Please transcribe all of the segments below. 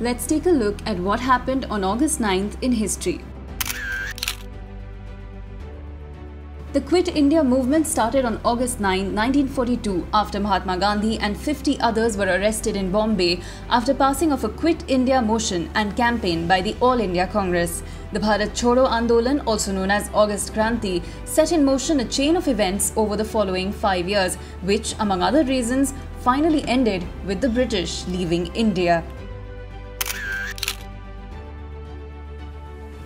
Let's take a look at what happened on August 9th in history. The Quit India movement started on August 9, 1942 after Mahatma Gandhi and 50 others were arrested in Bombay after passing of a Quit India motion and campaign by the All India Congress. The Bharat Chodo Andolan, also known as August Kranti, set in motion a chain of events over the following 5 years, which, among other reasons, finally ended with the British leaving India.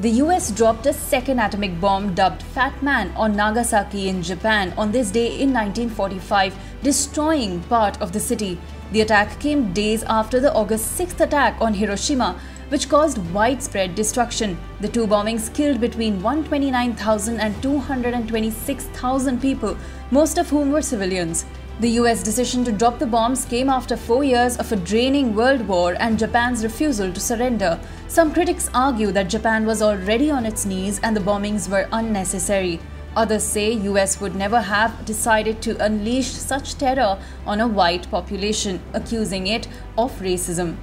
The US dropped a second atomic bomb dubbed Fat Man on Nagasaki in Japan on this day in 1945, destroying part of the city. The attack came days after the August 6th attack on Hiroshima, which caused widespread destruction. The two bombings killed between 129,000 and 226,000 people, most of whom were civilians. The US decision to drop the bombs came after 4 years of a draining world war and Japan's refusal to surrender. Some critics argue that Japan was already on its knees and the bombings were unnecessary. Others say US would never have decided to unleash such terror on a white population, accusing it of racism.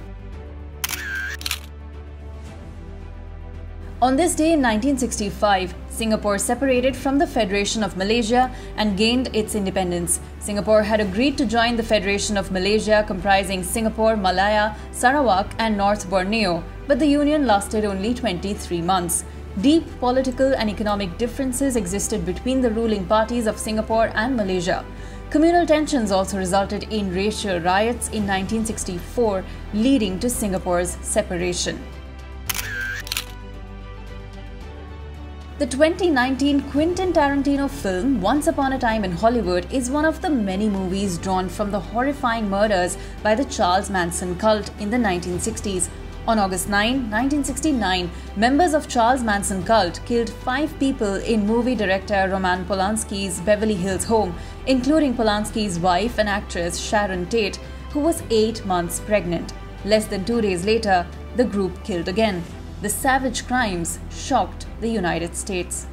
On this day in 1965, Singapore separated from the Federation of Malaysia and gained its independence. Singapore had agreed to join the Federation of Malaysia, comprising Singapore, Malaya, Sarawak and North Borneo, but the union lasted only 23 months. Deep political and economic differences existed between the ruling parties of Singapore and Malaysia. Communal tensions also resulted in racial riots in 1964, leading to Singapore's separation. The 2019 Quentin Tarantino film Once Upon a Time in Hollywood is one of the many movies drawn from the horrifying murders by the Charles Manson cult in the 1960s. On August 9, 1969, members of Charles Manson cult killed 5 people in movie director Roman Polanski's Beverly Hills home, including Polanski's wife and actress Sharon Tate, who was 8 months pregnant. Less than 2 days later, the group killed again. The savage crimes shocked the United States.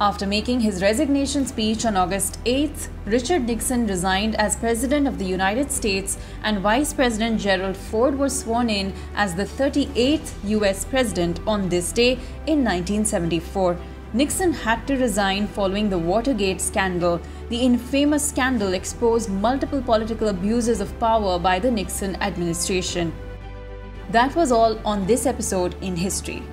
After making his resignation speech on August 8th, Richard Nixon resigned as President of the United States and Vice President Gerald Ford was sworn in as the 38th US President on this day in 1974. Nixon had to resign following the Watergate scandal. The infamous scandal exposed multiple political abuses of power by the Nixon administration. That was all on this episode in history.